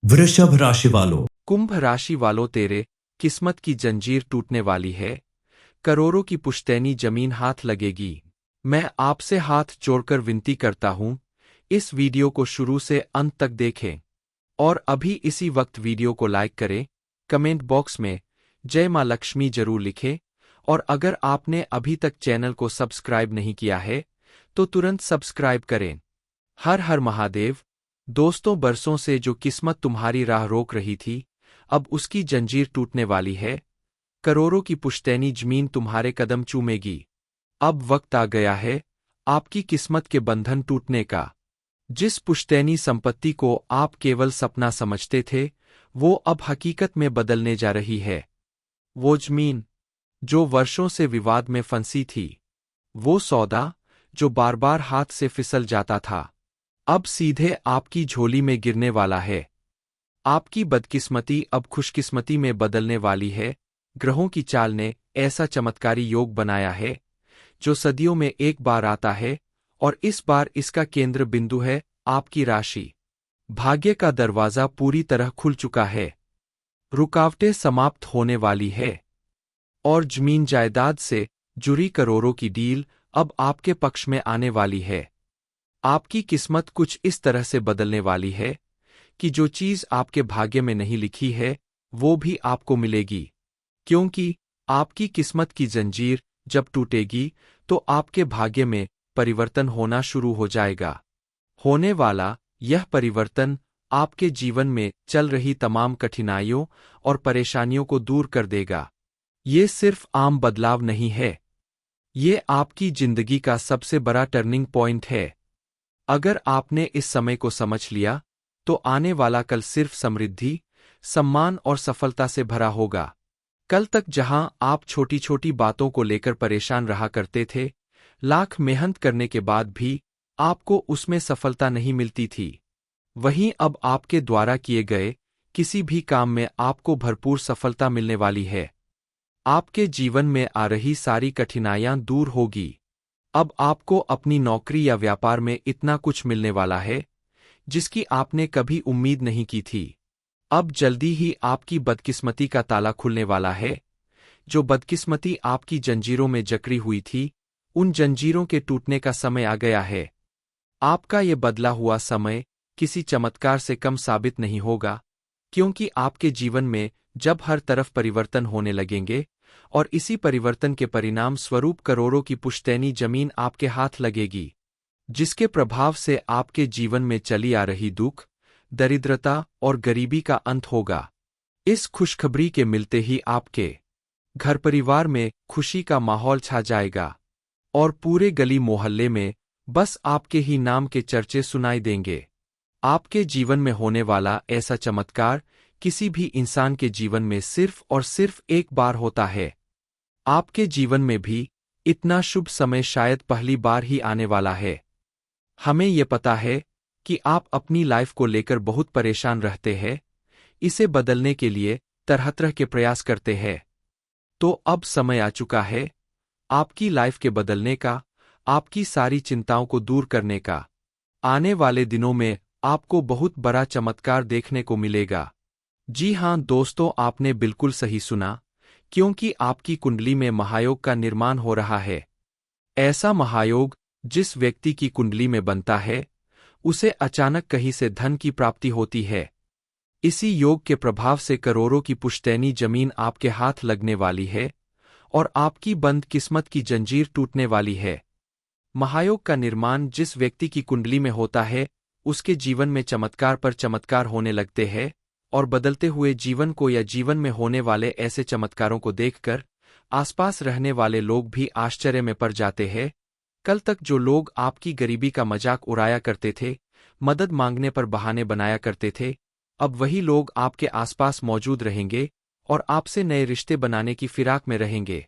वृषभ राशि वालों, कुंभ राशि वालों, तेरे किस्मत की जंजीर टूटने वाली है। करोड़ों की पुश्तैनी जमीन हाथ लगेगी। मैं आपसे हाथ जोड़कर विनती करता हूं, इस वीडियो को शुरू से अंत तक देखें और अभी इसी वक्त वीडियो को लाइक करें। कमेंट बॉक्स में जय मां लक्ष्मी जरूर लिखें और अगर आपने अभी तक चैनल को सब्सक्राइब नहीं किया है तो तुरंत सब्सक्राइब करें। हर हर महादेव। दोस्तों, बरसों से जो किस्मत तुम्हारी राह रोक रही थी, अब उसकी जंजीर टूटने वाली है। करोड़ों की पुश्तैनी जमीन तुम्हारे कदम चूमेगी। अब वक्त आ गया है आपकी किस्मत के बंधन टूटने का। जिस पुश्तैनी संपत्ति को आप केवल सपना समझते थे, वो अब हकीकत में बदलने जा रही है। वो जमीन जो वर्षों से विवाद में फंसी थी, वो सौदा जो बार बार हाथ से फिसल जाता था, अब सीधे आपकी झोली में गिरने वाला है। आपकी बदकिस्मती अब खुशकिस्मती में बदलने वाली है। ग्रहों की चाल ने ऐसा चमत्कारी योग बनाया है जो सदियों में एक बार आता है और इस बार इसका केंद्र बिंदु है आपकी राशि। भाग्य का दरवाजा पूरी तरह खुल चुका है। रुकावटें समाप्त होने वाली है और जमीन जायदाद से जुड़ी करोड़ों की डील अब आपके पक्ष में आने वाली है। आपकी किस्मत कुछ इस तरह से बदलने वाली है कि जो चीज आपके भाग्य में नहीं लिखी है, वो भी आपको मिलेगी। क्योंकि आपकी किस्मत की जंजीर जब टूटेगी तो आपके भाग्य में परिवर्तन होना शुरू हो जाएगा। होने वाला यह परिवर्तन आपके जीवन में चल रही तमाम कठिनाइयों और परेशानियों को दूर कर देगा। ये सिर्फ आम बदलाव नहीं है, ये आपकी जिंदगी का सबसे बड़ा टर्निंग पॉइंट है। अगर आपने इस समय को समझ लिया तो आने वाला कल सिर्फ समृद्धि, सम्मान और सफलता से भरा होगा। कल तक जहां आप छोटी छोटी बातों को लेकर परेशान रहा करते थे, लाख मेहनत करने के बाद भी आपको उसमें सफलता नहीं मिलती थी, वहीं अब आपके द्वारा किए गए किसी भी काम में आपको भरपूर सफलता मिलने वाली है। आपके जीवन में आ रही सारी कठिनाइयां दूर होगी। अब आपको अपनी नौकरी या व्यापार में इतना कुछ मिलने वाला है जिसकी आपने कभी उम्मीद नहीं की थी। अब जल्दी ही आपकी बदकिस्मती का ताला खुलने वाला है। जो बदकिस्मती आपकी जंजीरों में जकड़ी हुई थी, उन जंजीरों के टूटने का समय आ गया है। आपका ये बदला हुआ समय किसी चमत्कार से कम साबित नहीं होगा, क्योंकि आपके जीवन में जब हर तरफ परिवर्तन होने लगेंगे और इसी परिवर्तन के परिणाम स्वरूप करोड़ों की पुश्तैनी जमीन आपके हाथ लगेगी, जिसके प्रभाव से आपके जीवन में चली आ रही दुख, दरिद्रता और गरीबी का अंत होगा। इस खुशखबरी के मिलते ही आपके घर परिवार में खुशी का माहौल छा जाएगा और पूरे गली मोहल्ले में बस आपके ही नाम के चर्चे सुनाई देंगे। आपके जीवन में होने वाला ऐसा चमत्कार किसी भी इंसान के जीवन में सिर्फ और सिर्फ एक बार होता है। आपके जीवन में भी इतना शुभ समय शायद पहली बार ही आने वाला है। हमें ये पता है कि आप अपनी लाइफ को लेकर बहुत परेशान रहते हैं, इसे बदलने के लिए तरह तरह के प्रयास करते हैं। तो अब समय आ चुका है आपकी लाइफ के बदलने का, आपकी सारी चिंताओं को दूर करने का। आने वाले दिनों में आपको बहुत बड़ा चमत्कार देखने को मिलेगा। जी हां दोस्तों, आपने बिल्कुल सही सुना, क्योंकि आपकी कुंडली में महायोग का निर्माण हो रहा है। ऐसा महायोग जिस व्यक्ति की कुंडली में बनता है, उसे अचानक कहीं से धन की प्राप्ति होती है। इसी योग के प्रभाव से करोड़ों की पुश्तैनी जमीन आपके हाथ लगने वाली है और आपकी बंद किस्मत की जंजीर टूटने वाली है। महायोग का निर्माण जिस व्यक्ति की कुंडली में होता है, उसके जीवन में चमत्कार पर चमत्कार होने लगते हैं और बदलते हुए जीवन को या जीवन में होने वाले ऐसे चमत्कारों को देखकर आसपास रहने वाले लोग भी आश्चर्य में पड़ जाते हैं। कल तक जो लोग आपकी गरीबी का मजाक उड़ाया करते थे, मदद मांगने पर बहाने बनाया करते थे, अब वही लोग आपके आसपास मौजूद रहेंगे और आपसे नए रिश्ते बनाने की फिराक में रहेंगे।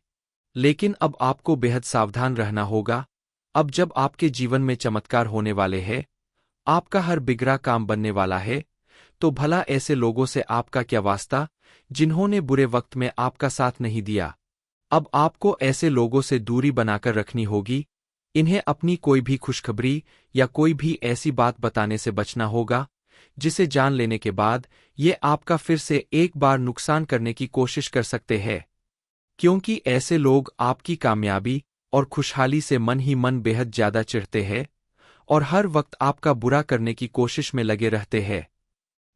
लेकिन अब आपको बेहद सावधान रहना होगा। अब जब आपके जीवन में चमत्कार होने वाले हैं, आपका हर बिगड़ा काम बनने वाला है, तो भला ऐसे लोगों से आपका क्या वास्ता जिन्होंने बुरे वक्त में आपका साथ नहीं दिया। अब आपको ऐसे लोगों से दूरी बनाकर रखनी होगी। इन्हें अपनी कोई भी खुशखबरी या कोई भी ऐसी बात बताने से बचना होगा जिसे जान लेने के बाद ये आपका फिर से एक बार नुकसान करने की कोशिश कर सकते हैं। क्योंकि ऐसे लोग आपकी कामयाबी और खुशहाली से मन ही मन बेहद ज्यादा चिढ़ते हैं और हर वक्त आपका बुरा करने की कोशिश में लगे रहते हैं।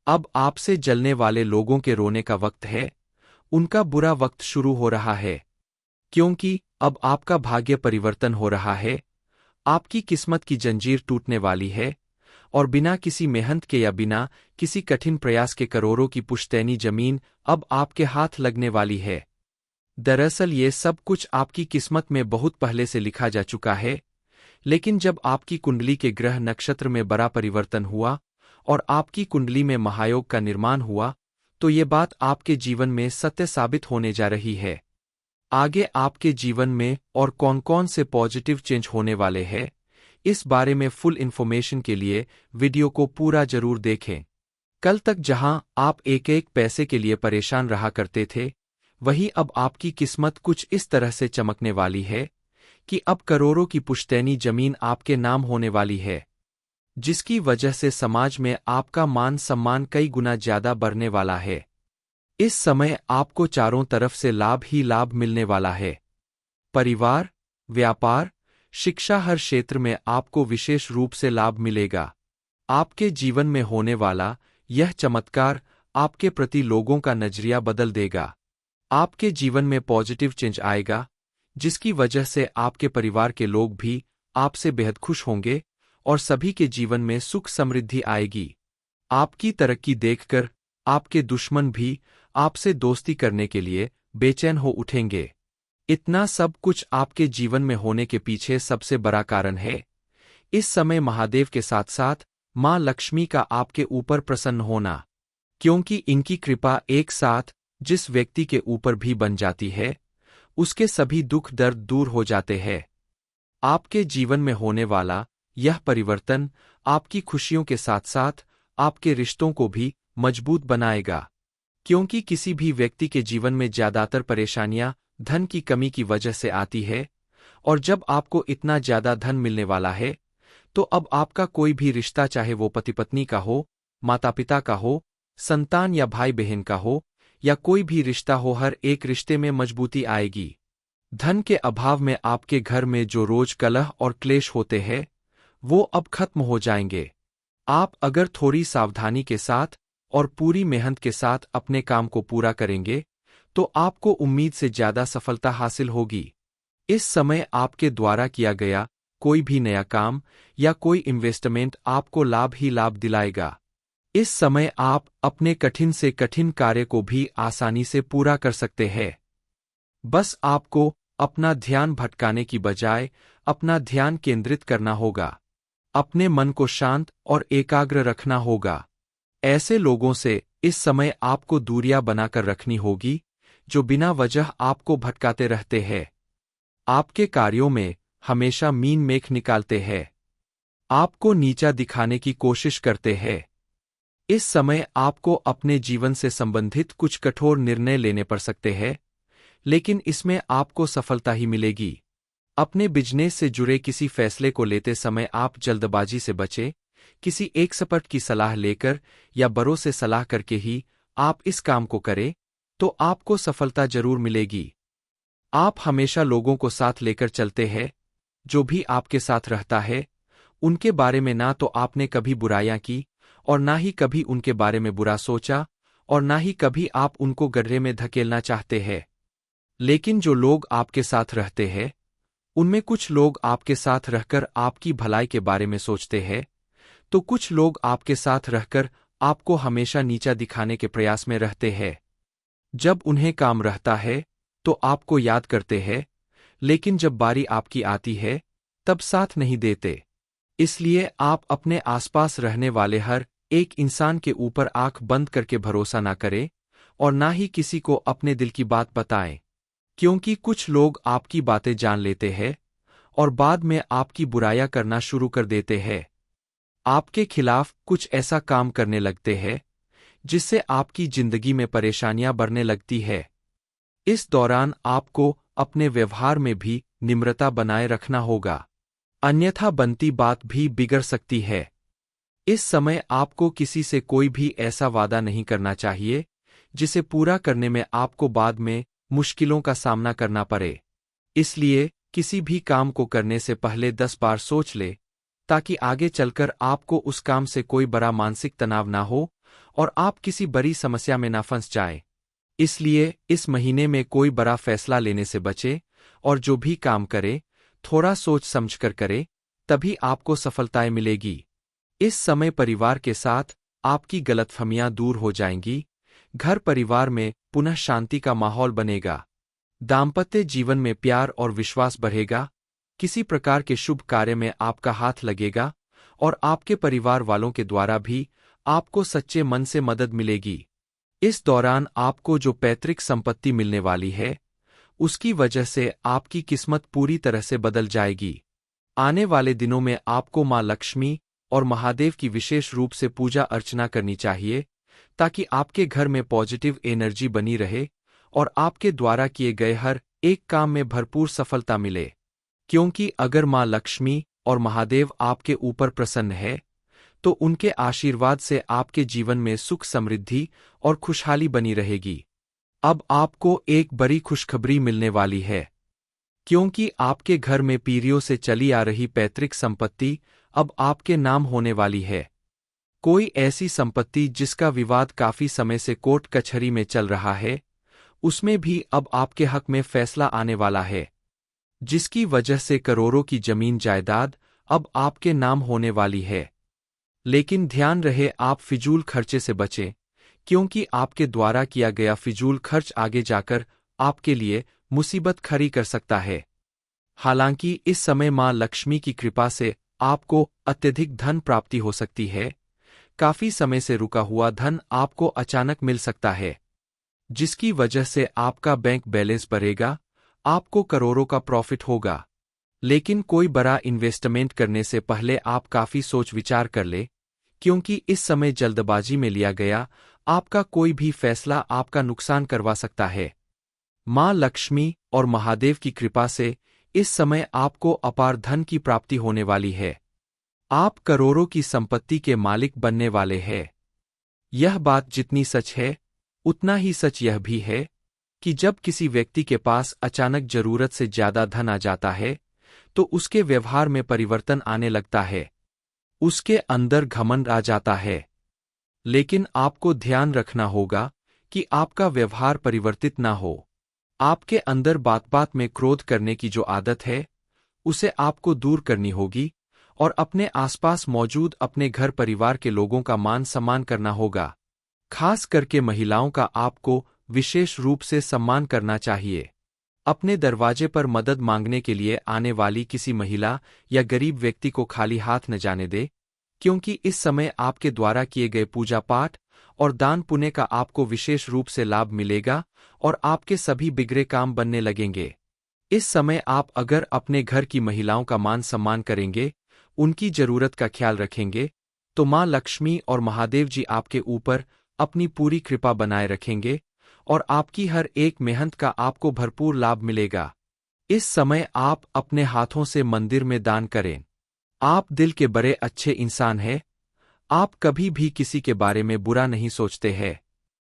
अब आपसे जलने वाले लोगों के रोने का वक्त है, उनका बुरा वक्त शुरू हो रहा है। क्योंकि अब आपका भाग्य परिवर्तन हो रहा है, आपकी किस्मत की जंजीर टूटने वाली है और बिना किसी मेहनत के या बिना किसी कठिन प्रयास के करोड़ों की पुश्तैनी जमीन अब आपके हाथ लगने वाली है। दरअसल ये सब कुछ आपकी किस्मत में बहुत पहले से लिखा जा चुका है, लेकिन जब आपकी कुंडली के ग्रह नक्षत्र में बड़ा परिवर्तन हुआ और आपकी कुंडली में महायोग का निर्माण हुआ, तो ये बात आपके जीवन में सत्य साबित होने जा रही है। आगे आपके जीवन में और कौन कौन से पॉजिटिव चेंज होने वाले हैं, इस बारे में फुल इन्फॉर्मेशन के लिए वीडियो को पूरा जरूर देखें। कल तक जहां आप एक एक पैसे के लिए परेशान रहा करते थे, वहीं अब आपकी किस्मत कुछ इस तरह से चमकने वाली है कि अब करोड़ों की पुश्तैनी जमीन आपके नाम होने वाली है, जिसकी वजह से समाज में आपका मान सम्मान कई गुना ज्यादा बढ़ने वाला है। इस समय आपको चारों तरफ से लाभ ही लाभ मिलने वाला है। परिवार, व्यापार, शिक्षा, हर क्षेत्र में आपको विशेष रूप से लाभ मिलेगा। आपके जीवन में होने वाला यह चमत्कार आपके प्रति लोगों का नजरिया बदल देगा। आपके जीवन में पॉजिटिव चेंज आएगा, जिसकी वजह से आपके परिवार के लोग भी आपसे बेहद खुश होंगे और सभी के जीवन में सुख समृद्धि आएगी। आपकी तरक्की देखकर आपके दुश्मन भी आपसे दोस्ती करने के लिए बेचैन हो उठेंगे। इतना सब कुछ आपके जीवन में होने के पीछे सबसे बड़ा कारण है इस समय महादेव के साथ साथ मां लक्ष्मी का आपके ऊपर प्रसन्न होना। क्योंकि इनकी कृपा एक साथ जिस व्यक्ति के ऊपर भी बन जाती है, उसके सभी दुख दर्द दूर हो जाते हैं। आपके जीवन में होने वाला यह परिवर्तन आपकी खुशियों के साथ साथ आपके रिश्तों को भी मजबूत बनाएगा। क्योंकि किसी भी व्यक्ति के जीवन में ज्यादातर परेशानियां धन की कमी की वजह से आती है, और जब आपको इतना ज्यादा धन मिलने वाला है, तो अब आपका कोई भी रिश्ता, चाहे वो पति पत्नी का हो, माता पिता का हो, संतान या भाई बहन का हो, या कोई भी रिश्ता हो, हर एक रिश्ते में मजबूती आएगी। धन के अभाव में आपके घर में जो रोज कलह और क्लेश होते हैं, वो अब खत्म हो जाएंगे। आप अगर थोड़ी सावधानी के साथ और पूरी मेहनत के साथ अपने काम को पूरा करेंगे, तो आपको उम्मीद से ज्यादा सफलता हासिल होगी। इस समय आपके द्वारा किया गया कोई भी नया काम या कोई इन्वेस्टमेंट आपको लाभ ही लाभ दिलाएगा। इस समय आप अपने कठिन से कठिन कार्य को भी आसानी से पूरा कर सकते हैं। बस आपको अपना ध्यान भटकाने की बजाय अपना ध्यान केंद्रित करना होगा। अपने मन को शांत और एकाग्र रखना होगा। ऐसे लोगों से इस समय आपको दूरियां बनाकर रखनी होगी जो बिना वजह आपको भटकाते रहते हैं, आपके कार्यों में हमेशा मीन मेख निकालते हैं, आपको नीचा दिखाने की कोशिश करते हैं। इस समय आपको अपने जीवन से संबंधित कुछ कठोर निर्णय लेने पड़ सकते हैं, लेकिन इसमें आपको सफलता ही मिलेगी। अपने बिजनेस से जुड़े किसी फैसले को लेते समय आप जल्दबाजी से बचें। किसी एक्सपर्ट की सलाह लेकर या बड़ों से सलाह करके ही आप इस काम को करें, तो आपको सफलता जरूर मिलेगी। आप हमेशा लोगों को साथ लेकर चलते हैं। जो भी आपके साथ रहता है, उनके बारे में ना तो आपने कभी बुराइयां की और ना ही कभी उनके बारे में बुरा सोचा, और ना ही कभी आप उनको गड्ढे में धकेलना चाहते हैं। लेकिन जो लोग आपके साथ रहते हैं, उनमें कुछ लोग आपके साथ रहकर आपकी भलाई के बारे में सोचते हैं, तो कुछ लोग आपके साथ रहकर आपको हमेशा नीचा दिखाने के प्रयास में रहते हैं। जब उन्हें काम रहता है, तो आपको याद करते हैं, लेकिन जब बारी आपकी आती है, तब साथ नहीं देते। इसलिए आप अपने आसपास रहने वाले हर एक इंसान के ऊपर आंख बंद करके भरोसा ना करें और ना ही किसी को अपने दिल की बात बताएं। क्योंकि कुछ लोग आपकी बातें जान लेते हैं और बाद में आपकी बुराइयां करना शुरू कर देते हैं। आपके खिलाफ कुछ ऐसा काम करने लगते हैं जिससे आपकी जिंदगी में परेशानियां बढ़ने लगती है। इस दौरान आपको अपने व्यवहार में भी निम्रता बनाए रखना होगा, अन्यथा बनती बात भी बिगड़ सकती है। इस समय आपको किसी से कोई भी ऐसा वादा नहीं करना चाहिए जिसे पूरा करने में आपको बाद में मुश्किलों का सामना करना पड़े। इसलिए किसी भी काम को करने से पहले 10 बार सोच ले, ताकि आगे चलकर आपको उस काम से कोई बड़ा मानसिक तनाव ना हो और आप किसी बड़ी समस्या में ना फंस जाएं। इसलिए इस महीने में कोई बड़ा फैसला लेने से बचे और जो भी काम करे थोड़ा सोच समझकर करे, तभी आपको सफलताएं मिलेगी। इस समय परिवार के साथ आपकी गलतफहमियां दूर हो जाएंगी, घर परिवार में पुनः शांति का माहौल बनेगा, दाम्पत्य जीवन में प्यार और विश्वास बढ़ेगा, किसी प्रकार के शुभ कार्य में आपका हाथ लगेगा और आपके परिवार वालों के द्वारा भी आपको सच्चे मन से मदद मिलेगी। इस दौरान आपको जो पैतृक संपत्ति मिलने वाली है, उसकी वजह से आपकी किस्मत पूरी तरह से बदल जाएगी। आने वाले दिनों में आपको मां लक्ष्मी और महादेव की विशेष रूप से पूजा अर्चना करनी चाहिए, ताकि आपके घर में पॉजिटिव एनर्जी बनी रहे और आपके द्वारा किए गए हर एक काम में भरपूर सफलता मिले। क्योंकि अगर मां लक्ष्मी और महादेव आपके ऊपर प्रसन्न है, तो उनके आशीर्वाद से आपके जीवन में सुख समृद्धि और खुशहाली बनी रहेगी। अब आपको एक बड़ी खुशखबरी मिलने वाली है, क्योंकि आपके घर में पीढ़ियों से चली आ रही पैतृक संपत्ति अब आपके नाम होने वाली है। कोई ऐसी संपत्ति जिसका विवाद काफी समय से कोर्ट कचहरी में चल रहा है, उसमें भी अब आपके हक में फैसला आने वाला है, जिसकी वजह से करोड़ों की जमीन जायदाद अब आपके नाम होने वाली है। लेकिन ध्यान रहे, आप फिजूल खर्चे से बचें, क्योंकि आपके द्वारा किया गया फिजूल खर्च आगे जाकर आपके लिए मुसीबत खड़ी कर सकता है। हालांकि इस समय मां लक्ष्मी की कृपा से आपको अत्यधिक धन प्राप्ति हो सकती है। काफी समय से रुका हुआ धन आपको अचानक मिल सकता है, जिसकी वजह से आपका बैंक बैलेंस बढ़ेगा, आपको करोड़ों का प्रॉफिट होगा। लेकिन कोई बड़ा इन्वेस्टमेंट करने से पहले आप काफी सोच विचार कर ले, क्योंकि इस समय जल्दबाजी में लिया गया आपका कोई भी फैसला आपका नुकसान करवा सकता है। मां लक्ष्मी और महादेव की कृपा से इस समय आपको अपार धन की प्राप्ति होने वाली है। आप करोड़ों की संपत्ति के मालिक बनने वाले हैं। यह बात जितनी सच है, उतना ही सच यह भी है कि जब किसी व्यक्ति के पास अचानक जरूरत से ज्यादा धन आ जाता है, तो उसके व्यवहार में परिवर्तन आने लगता है, उसके अंदर घमंड आ जाता है। लेकिन आपको ध्यान रखना होगा कि आपका व्यवहार परिवर्तित ना हो। आपके अंदर बात बात में क्रोध करने की जो आदत है, उसे आपको दूर करनी होगी और अपने आसपास मौजूद अपने घर परिवार के लोगों का मान सम्मान करना होगा। खास करके महिलाओं का आपको विशेष रूप से सम्मान करना चाहिए। अपने दरवाजे पर मदद मांगने के लिए आने वाली किसी महिला या गरीब व्यक्ति को खाली हाथ न जाने दे, क्योंकि इस समय आपके द्वारा किए गए पूजा पाठ और दान पुण्य का आपको विशेष रूप से लाभ मिलेगा और आपके सभी बिगड़े काम बनने लगेंगे। इस समय आप अगर अपने घर की महिलाओं का मान सम्मान करेंगे, उनकी जरूरत का ख्याल रखेंगे, तो मां लक्ष्मी और महादेव जी आपके ऊपर अपनी पूरी कृपा बनाए रखेंगे और आपकी हर एक मेहनत का आपको भरपूर लाभ मिलेगा। इस समय आप अपने हाथों से मंदिर में दान करें। आप दिल के बड़े अच्छे इंसान हैं। आप कभी भी किसी के बारे में बुरा नहीं सोचते हैं।